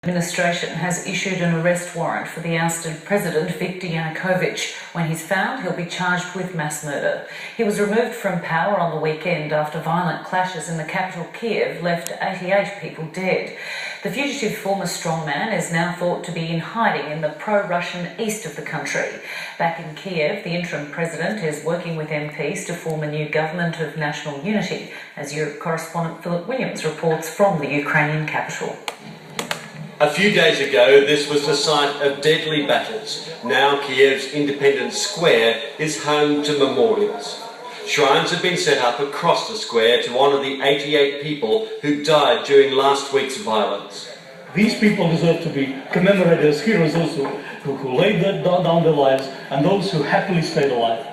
Administration has issued an arrest warrant for the ousted President Viktor Yanukovych. When he's found, he'll be charged with mass murder. He was removed from power on the weekend after violent clashes in the capital Kiev left 88 people dead. The fugitive former strongman is now thought to be in hiding in the pro-Russian east of the country. Back in Kiev, the interim president is working with MPs to form a new government of national unity, as Europe correspondent Philip Williams reports from the Ukrainian capital. A few days ago, this was the site of deadly battles. Now Kiev's Independence Square is home to memorials. Shrines have been set up across the square to honour the 88 people who died during last week's violence. These people deserve to be commemorated as heroes, those who laid down their lives and those who happily stayed alive.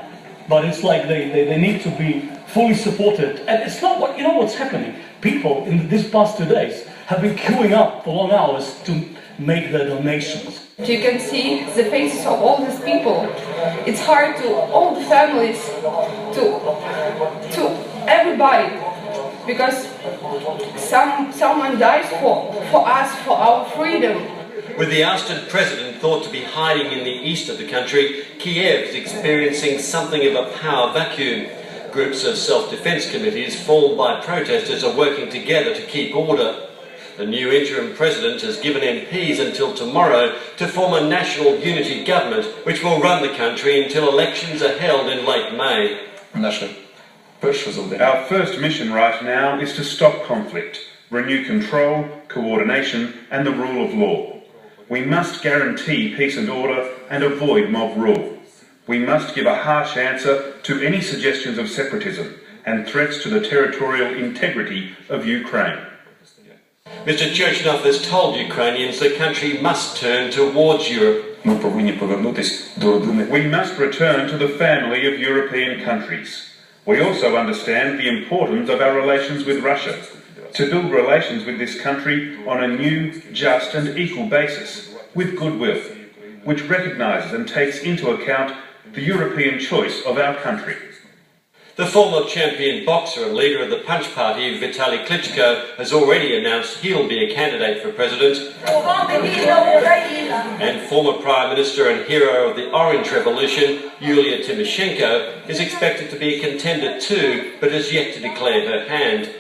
But it's like they need to be fully supported. And it's not what, you know what's happening? People in these past 2 days have been queuing up for long hours to make their donations. You can see the faces of all these people. It's hard to all the families, to everybody, because someone dies for us, for our freedom. With the ousted president thought to be hiding in the east of the country, Kiev is experiencing something of a power vacuum. Groups of self-defence committees formed by protesters are working together to keep order. The new interim president has given MPs until tomorrow to form a national unity government which will run the country until elections are held in late May. Our first mission right now is to stop conflict, renew control, coordination and the rule of law. We must guarantee peace and order and avoid mob rule. We must give a harsh answer to any suggestions of separatism and threats to the territorial integrity of Ukraine. Mr. Churchnov has told Ukrainians the country must turn towards Europe. We must return to the family of European countries. We also understand the importance of our relations with Russia, to build relations with this country on a new, just and equal basis, with goodwill, which recognises and takes into account the European choice of our country. The former champion boxer and leader of the Punch Party, Vitaly Klitschko, has already announced he'll be a candidate for president. And former Prime Minister and hero of the Orange Revolution, Yulia Tymoshenko, is expected to be a contender too, but has yet to declare her hand.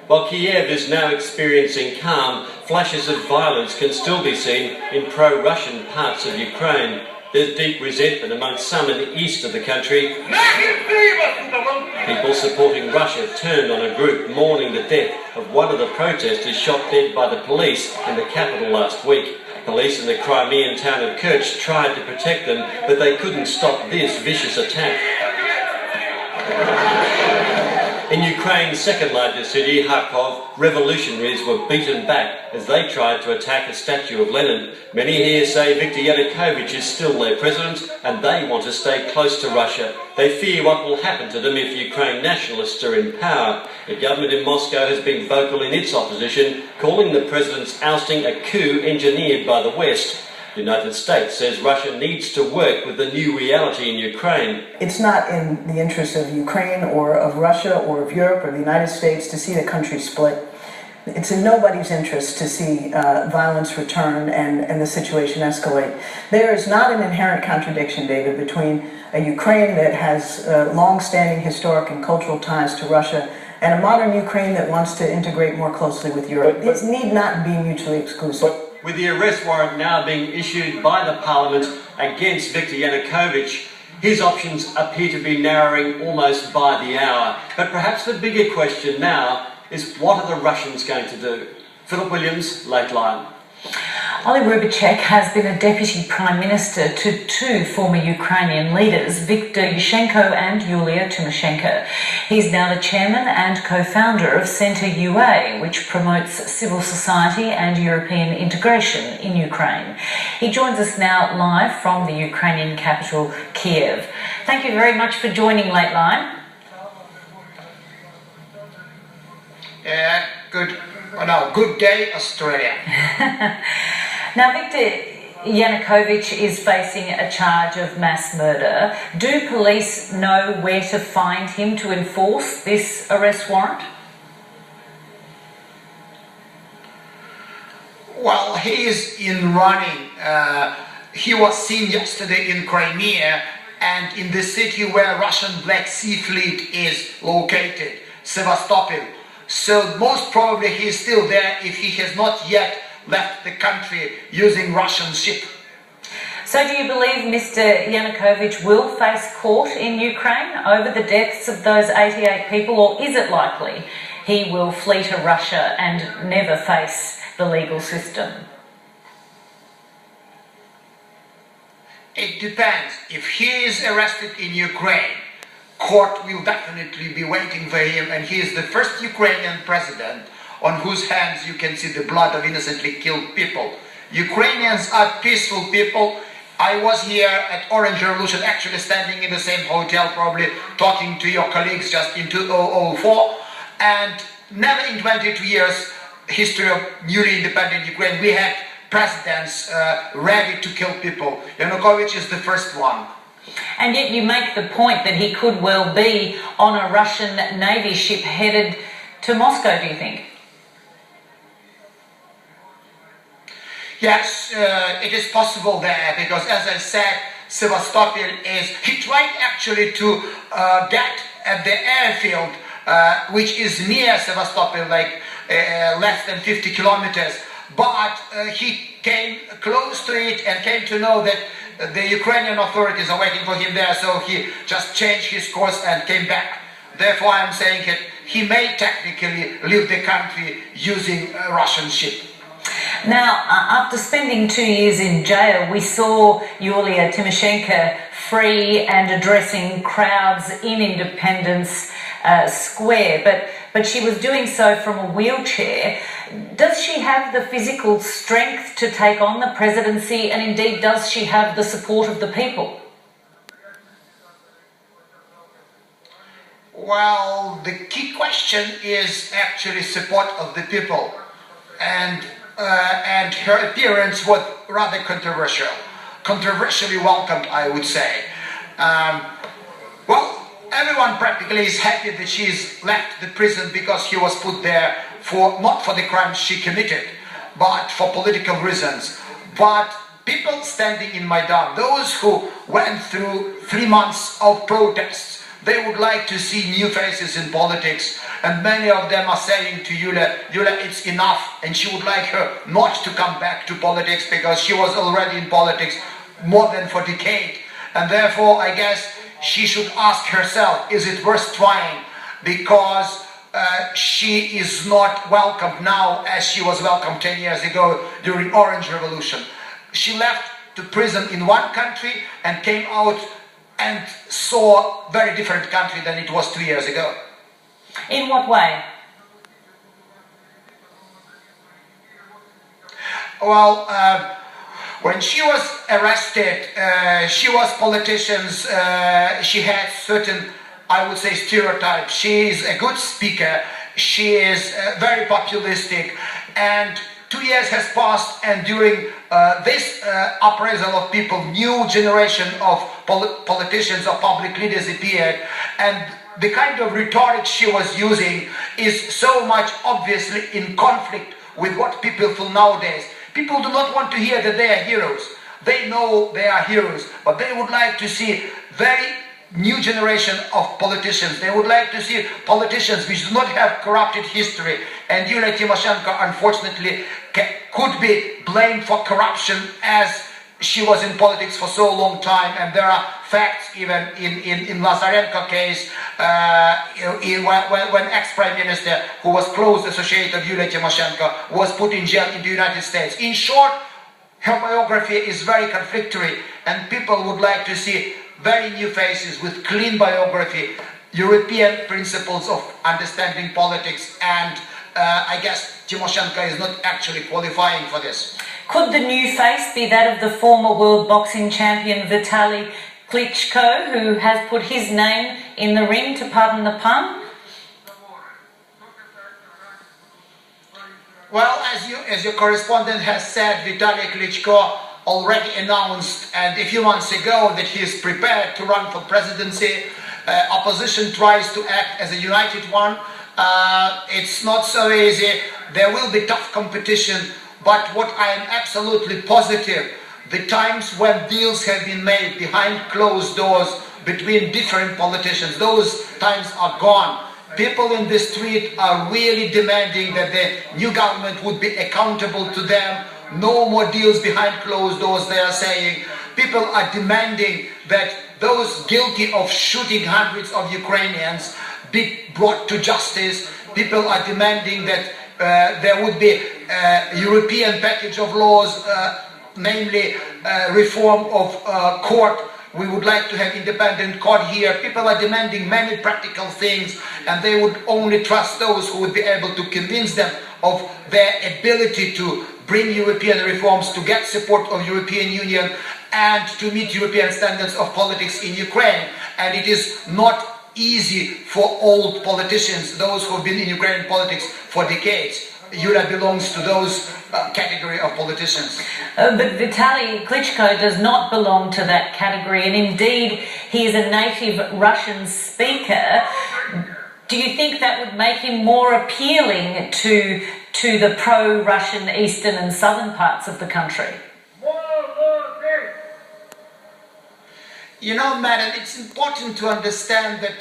While Kiev is now experiencing calm, flashes of violence can still be seen in pro-Russian parts of Ukraine. There's deep resentment amongst some in the east of the country. People supporting Russia turned on a group mourning the death of one of the protesters shot dead by the police in the capital last week. Police in the Crimean town of Kerch tried to protect them, but they couldn't stop this vicious attack. In Ukraine's second largest city, Kharkov, revolutionaries were beaten back as they tried to attack a statue of Lenin. Many here say Viktor Yanukovych is still their president and they want to stay close to Russia. They fear what will happen to them if Ukraine nationalists are in power. The government in Moscow has been vocal in its opposition, calling the president's ousting a coup engineered by the West. The United States says Russia needs to work with the new reality in Ukraine. It's not in the interest of Ukraine or of Russia or of Europe or the United States to see the country split. It's in nobody's interest to see violence return and the situation escalate. There is not an inherent contradiction, David, between a Ukraine that has long-standing historic and cultural ties to Russia and a modern Ukraine that wants to integrate more closely with Europe. These need not be mutually exclusive. With the arrest warrant now being issued by the Parliament against Viktor Yanukovych, his options appear to be narrowing almost by the hour. But perhaps the bigger question now is, what are the Russians going to do? Philip Williams, LateLine. Rybachuk has been a deputy prime minister to two former Ukrainian leaders, Viktor Yushchenko and Yulia Tymoshenko. He's now the chairman and co-founder of Centre UA, which promotes civil society and European integration in Ukraine. He joins us now live from the Ukrainian capital, Kiev. Thank you very much for joining LateLine. Good day, Australia. Now, Viktor Yanukovych is facing a charge of mass murder. Do police know where to find him to enforce this arrest warrant? Well, he is in running. He was seen yesterday in Crimea and in the city where Russian Black Sea Fleet is located, Sevastopol. So most probably he is still there if he has not yet left the country using Russian ship. So do you believe Mr. Yanukovych will face court in Ukraine over the deaths of those 88 people, or is it likely he will flee to Russia and never face the legal system? It depends. If he is arrested in Ukraine, court will definitely be waiting for him, and he is the first Ukrainian president on whose hands you can see the blood of innocently killed people. Ukrainians are peaceful people. I was here at Orange Revolution, actually standing in the same hotel, probably talking to your colleagues just in 2004, and never in 22 years history of newly independent Ukraine we had presidents ready to kill people. Yanukovych is the first one. And yet you make the point that he could well be on a Russian Navy ship headed to Moscow, do you think? Yes, it is possible there, because as I said, Sevastopol is, he tried actually to get at the airfield, which is near Sevastopol, like less than 50 kilometers, but he came close to it and came to know that the Ukrainian authorities are waiting for him there, so he just changed his course and came back. Therefore, I'm saying that he may technically leave the country using a Russian ship. Now, after spending 2 years in jail, we saw Yulia Tymoshenko free and addressing crowds in Independence Square, but she was doing so from a wheelchair. Does she have the physical strength to take on the presidency, and indeed does she have the support of the people? Well, the key question is actually support of the people, and her appearance was rather controversially welcomed, I would say. Well, everyone practically is happy that she's left the prison because she was put there for not for the crimes she committed, but for political reasons. But people standing in Maidan, those who went through 3 months of protests, they would like to see new faces in politics, and many of them are saying to Yulia, it's enough, and she would like her not to come back to politics because she was already in politics more than for a decade, and therefore I guess she should ask herself, is it worth trying, because she is not welcomed now as she was welcomed 10 years ago during Orange Revolution. She left to prison in one country and came out and saw a very different country than it was 2 years ago. In what way? Well, when she was arrested, she was politicians, she had certain, I would say, stereotypes. She is a good speaker, she is very populistic, and 2 years has passed, and during this appraisal of people, new generation of politicians or public leaders appeared, and the kind of rhetoric she was using is so much obviously in conflict with what people feel nowadays. People do not want to hear that they are heroes. They know they are heroes, but they would like to see very new generation of politicians. They would like to see politicians which do not have corrupted history. And Yulia Tymoshenko, unfortunately, could be blamed for corruption as she was in politics for so long time. And there are facts even in Lazarenko case, when ex-prime minister who was close associate of Yulia Tymoshenko was put in jail in the United States. In short, her biography is very conflictory, and people would like to see very new faces with clean biography, European principles of understanding politics, and I guess Tymoshenko is not actually qualifying for this. Could the new face be that of the former world boxing champion Vitaly Klitschko, who has put his name in the ring, to pardon the pun? Well, as your correspondent has said, Vitaly Klitschko already announced, and a few months ago, that he is prepared to run for presidency. Opposition tries to act as a united one. It's not so easy. There will be tough competition, But what I am absolutely positive, the times when deals have been made behind closed doors between different politicians, those times are gone. People in the street are really demanding that the new government would be accountable to them. No more deals behind closed doors, they are saying. People are demanding that those guilty of shooting hundreds of Ukrainians be brought to justice. People are demanding that there would be a European package of laws, namely reform of court. We would like to have independent court here. People are demanding many practical things, and they would only trust those who would be able to convince them of their ability to bring European reforms, to get support of European Union, and to meet European standards of politics in Ukraine. And it is not easy for old politicians, those who have been in Ukrainian politics for decades. Yulia belongs to those category of politicians. But Vitaly Klitschko does not belong to that category, and indeed he is a native Russian speaker. Do you think that would make him more appealing to the pro-Russian eastern and southern parts of the country? You know, madam, it's important to understand that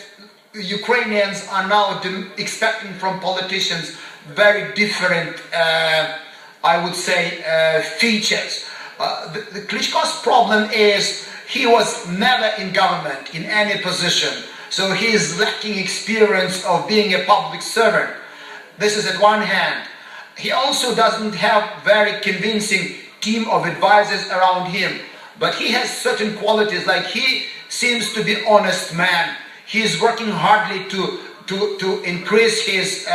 Ukrainians are now expecting from politicians very different, I would say, features. The Klitschko's problem is he was never in government, in any position. So he is lacking experience of being a public servant. This is at one hand. He also doesn't have very convincing team of advisors around him. But he has certain qualities, like he seems to be an honest man. He is working hardly to increase his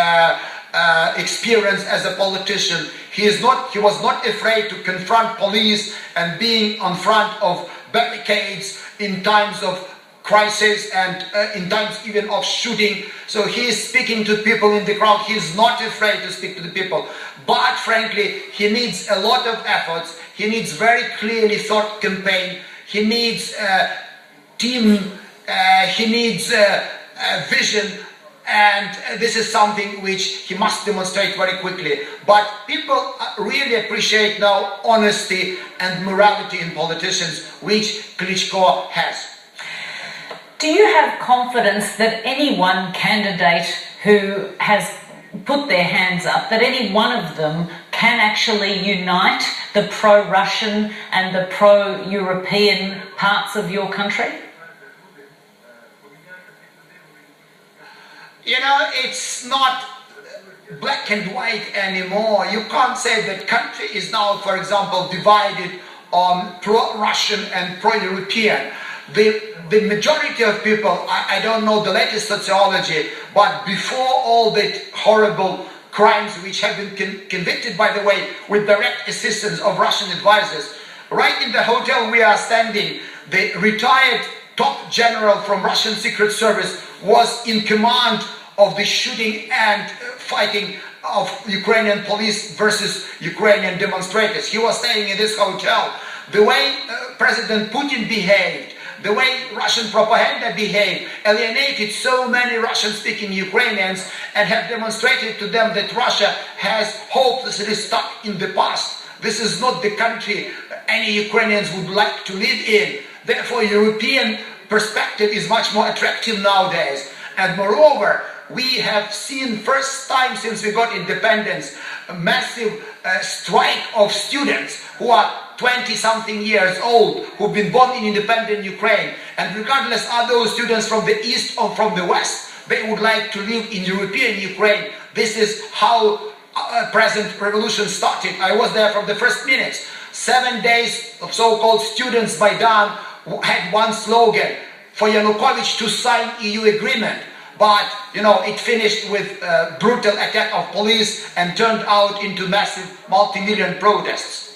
experience as a politician. He was not afraid to confront police and being on front of barricades in times of crisis and in times even of shooting. So he is speaking to people in the crowd. He is not afraid to speak to the people. But frankly, he needs a lot of efforts. He needs very clearly thought campaign. He needs team. He needs vision. And this is something which he must demonstrate very quickly. But people really appreciate now honesty and morality in politicians, which Klitschko has. Do you have confidence that any one candidate who has put their hands up, that any one of them can actually unite the pro-Russian and the pro-European parts of your country? You know, it's not black and white anymore. You can't say that country is now, for example, divided on pro-Russian and pro-European. The majority of people, I don't know the latest sociology, but before all the horrible crimes which have been convicted, by the way, with direct assistance of Russian advisors, right in the hotel we are standing, the retired top general from Russian Secret Service was in command of the shooting and fighting of Ukrainian police versus Ukrainian demonstrators. He was staying in this hotel. The way President Putin behaved, the way Russian propaganda behaved, alienated so many Russian-speaking Ukrainians and have demonstrated to them that Russia has hopelessly stuck in the past. This is not the country any Ukrainians would like to live in. Therefore, European perspective is much more attractive nowadays. And moreover, we have seen first time since we got independence, a massive strike of students who are 20-something years old, who've been born in independent Ukraine. And regardless are those students from the East or from the West, they would like to live in European Ukraine. This is how present revolution started. I was there from the first minutes. 7 days of so-called students Maidan had one slogan, for Yanukovych to sign EU agreement. But, you know, it finished with brutal attack of police and turned out into massive multi-million protests.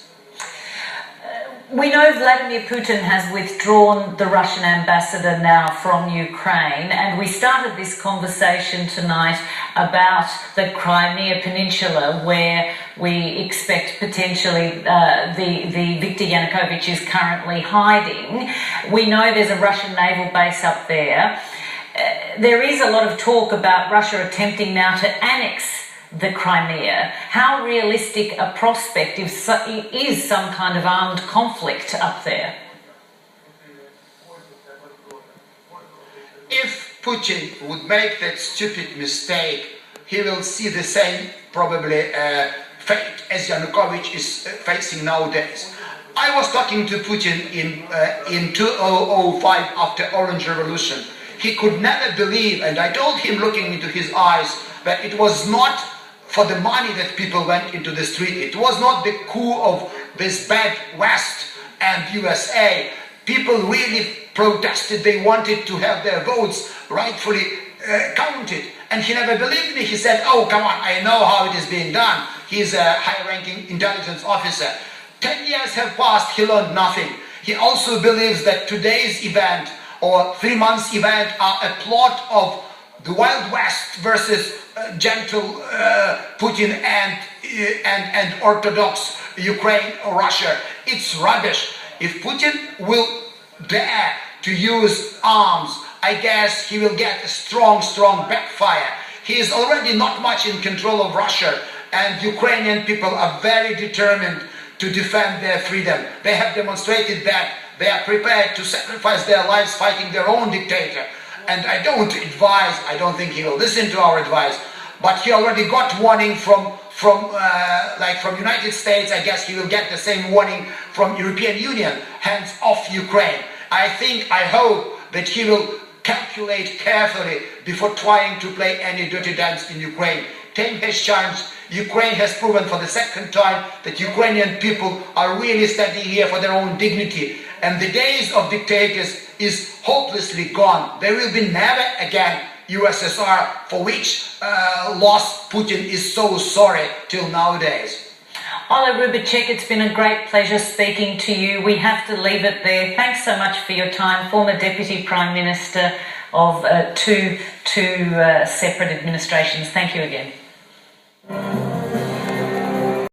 We know Vladimir Putin has withdrawn the Russian ambassador now from Ukraine, and we started this conversation tonight about the Crimea Peninsula, where we expect potentially the Viktor Yanukovych is currently hiding. We know there's a Russian naval base up there. There is a lot of talk about Russia attempting now to annex the Crimea. How realistic a prospect is some kind of armed conflict up there? If Putin would make that stupid mistake, he will see the same, probably, fate as Yanukovych is facing nowadays. I was talking to Putin in 2005 after Orange Revolution. He could never believe, and I told him looking into his eyes, that it was not for the money that people went into the street. It was not the coup of this bad West and USA. People really protested. They wanted to have their votes rightfully counted. And he never believed me. He said, oh, come on, I know how it is being done. He's a high-ranking intelligence officer. 10 years have passed, he learned nothing. He also believes that today's event or 3 months event are a plot of the Wild West versus gentle Putin and Orthodox Ukraine or Russia. It's rubbish. If Putin will dare to use arms, I guess he will get a strong backfire. He is already not much in control of Russia, and Ukrainian people are very determined to defend their freedom. They have demonstrated that they are prepared to sacrifice their lives fighting their own dictator. And I don't think he will listen to our advice, but he already got warning from United States. I guess he will get the same warning from European Union, hands off Ukraine. I hope that he will calculate carefully before trying to play any dirty dance in Ukraine. Time has changed. Ukraine has proven for the second time that Ukrainian people are really standing here for their own dignity. And the days of dictators is hopelessly gone. There will be never again USSR, for which loss Putin is so sorry till nowadays. Ola Rybachuk, it's been a great pleasure speaking to you. We have to leave it there. Thanks so much for your time, former Deputy Prime Minister of two separate administrations. Thank you again.